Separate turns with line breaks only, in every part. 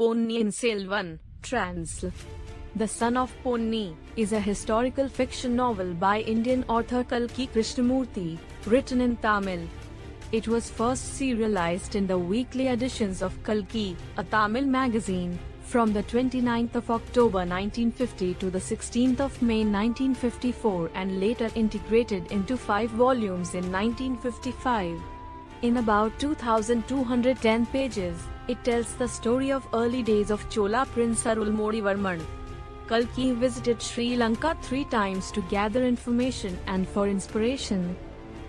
Ponniyin Selvan, trans. The Son of Ponni is a historical fiction novel by Indian author Kalki Krishnamurthy, written in Tamil. It was first serialized in the weekly editions of Kalki, a Tamil magazine, from the 29th of October 1950 to the 16th of May 1954 and later integrated into 5 volumes in 1955. In about 2,210 pages, it tells the story of early days of Chola Prince Arulmozhivarman. Kalki visited Sri Lanka 3 times to gather information and for inspiration.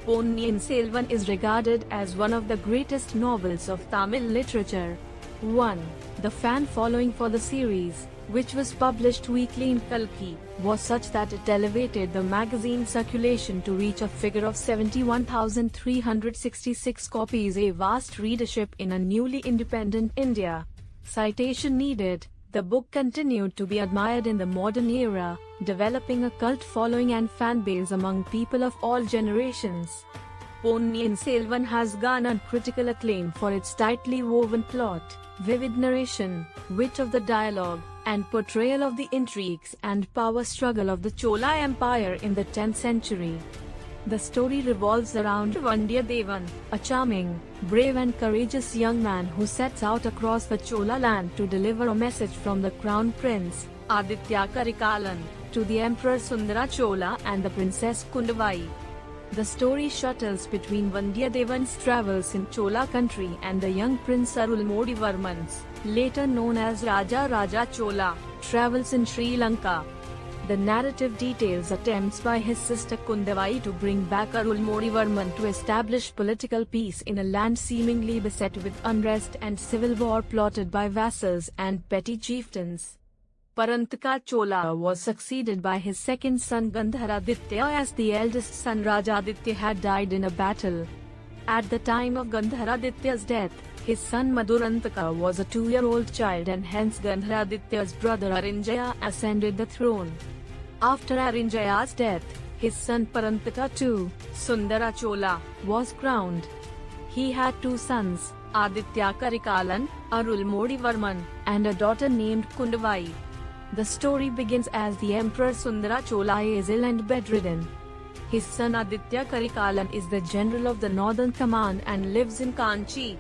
Ponniyin Selvan is regarded as one of the greatest novels of Tamil literature. 1. The fan following for the series, which was published weekly in Kalki, was such that it elevated the magazine circulation to reach a figure of 71,366 copies, a vast readership in a newly independent India. Citation needed. The book continued to be admired in the modern era, developing a cult following and fan base among people of all generations. Ponniyin Selvan has garnered critical acclaim for its tightly woven plot, vivid narration, wit of the dialogue, and portrayal of the intrigues and power struggle of the Chola Empire in the 10th century. The story revolves around Vandiyathevan, a charming, brave and courageous young man who sets out across the Chola land to deliver a message from the Crown Prince, Aditya Karikalan, to the Emperor Sundara Chola and the Princess Kundavai. The story shuttles between Vandiyathevan's travels in Chola country and the young Prince Arulmozhivarman's, later known as Raja Chola, travels in Sri Lanka. The narrative details attempts by his sister Kundavai to bring back Arulmozhivarman to establish political peace in a land seemingly beset with unrest and civil war plotted by vassals and petty chieftains. Parantaka Chola was succeeded by his second son Gandharaditya, as the eldest son Rajaditya had died in a battle. At the time of Gandharaditya's death, his son Madhurantaka was a 2-year-old child and hence Gandharaditya's brother Arinjaya ascended the throne. After Arinjaya's death, his son Parantaka II, Sundara Chola, was crowned. He had 2 sons, Aditya Karikalan, Arulmozhivarman, and a daughter named Kundavai. The story begins as the Emperor Sundara Chola is ill and bedridden. His son Aditya Karikalan is the general of the Northern Command and lives in Kanchi.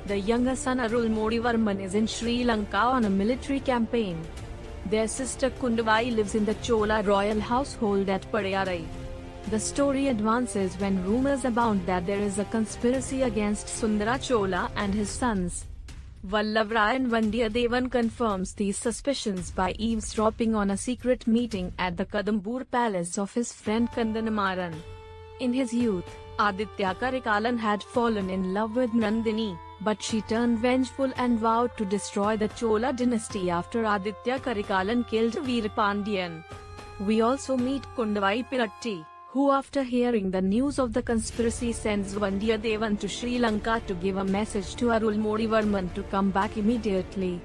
The younger son Arulmozhivarman is in Sri Lanka on a military campaign. Their sister Kundavai lives in the Chola royal household at Padayarai. The story advances when rumors abound that there is a conspiracy against Sundara Chola and his sons. Vallabhrayan Vandiyathevan confirms these suspicions by eavesdropping on a secret meeting at the Kadambur palace of his friend Kandanamaran. In his youth, Aditya Karikalan had fallen in love with Nandini, but she turned vengeful and vowed to destroy the Chola dynasty after Aditya Karikalan killed Veerapandiyan. We also meet Kundavai Piratti, who after hearing the news of the conspiracy sends Vandiyathevan to Sri Lanka to give a message to Arulmozhivarman to come back immediately.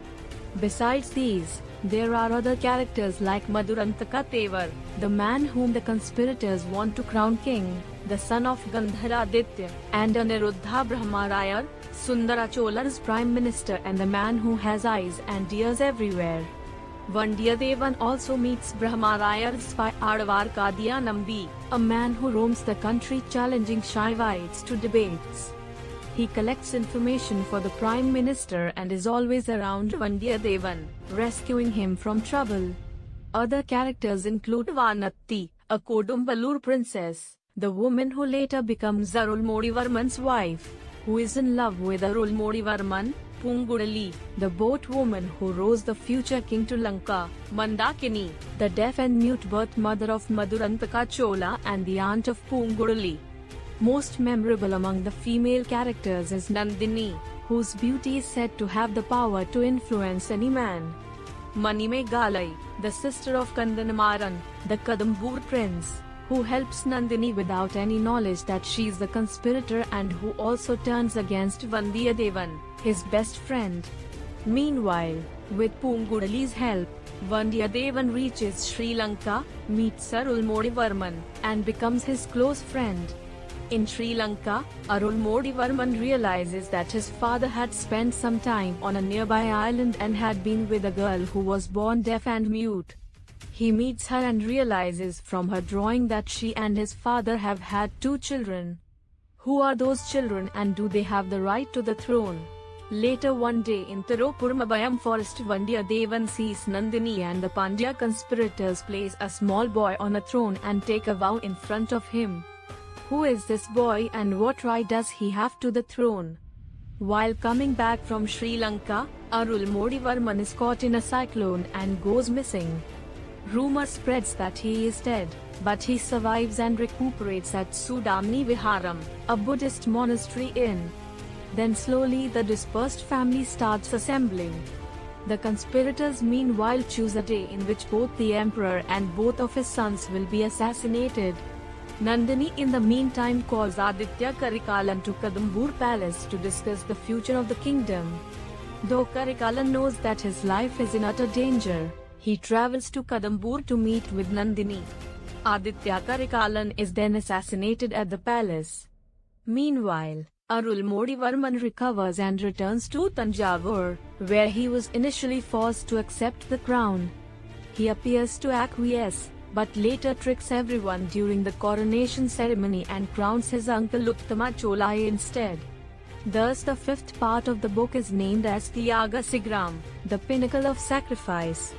Besides these, there are other characters like Madhurantaka Tevar, the man whom the conspirators want to crown king, the son of Gandharaditya, and Aniruddha Brahmarayar, Sundara Chola's prime minister and the man who has eyes and ears everywhere. Vandiyathevan also meets Brahmarayar's spy Adavar Kadiya Nambi, a man who roams the country challenging Shaivites to debates. He collects information for the Prime Minister and is always around Vandiyathevan, rescuing him from trouble. Other characters include Vanatti, a Kodumbalur princess, the woman who later becomes Arulmozhivarman's wife, who is in love with Arulmozhivarman, Pungudali, the boat woman who rows the future king to Lanka, Mandakini, the deaf and mute birth mother of Madhurantaka Chola and the aunt of Pungudali. Most memorable among the female characters is Nandini, whose beauty is said to have the power to influence any man. Manimegalai, the sister of Kandanamaran, the Kadambur prince, who helps Nandini without any knowledge that she is the conspirator and who also turns against Vandiyathevan, his best friend. Meanwhile, with Pungudali's help, Vandiyathevan reaches Sri Lanka, meets Arulmozhivarman, and becomes his close friend. In Sri Lanka, Arulmozhivarman realizes that his father had spent some time on a nearby island and had been with a girl who was born deaf and mute. He meets her and realizes from her drawing that she and his father have had 2 children. Who are those children and do they have the right to the throne? Later one day in Thirupurambayam forest, Vandiyadevan sees Nandini and the Pandya conspirators place a small boy on a throne and take a vow in front of him. Who is this boy and what right does he have to the throne? While coming back from Sri Lanka, Arulmozhivarman is caught in a cyclone and goes missing. Rumor spreads that he is dead, but he survives and recuperates at Sudamni Viharam, a Buddhist monastery inn. Then slowly the dispersed family starts assembling. The conspirators meanwhile choose a day in which both the emperor and both of his sons will be assassinated. Nandini in the meantime calls Aditya Karikalan to Kadambur palace to discuss the future of the kingdom. Though Karikalan knows that his life is in utter danger, he travels to Kadambur to meet with Nandini. Aditya Karikalan is then assassinated at the palace. Meanwhile, Arulmozhivarman recovers and returns to Tanjavur, where he was initially forced to accept the crown. He appears to acquiesce, but later tricks everyone during the coronation ceremony and crowns his uncle Uttama Chola instead. Thus the 5th part of the book is named as Tyaga Sigram, the pinnacle of sacrifice.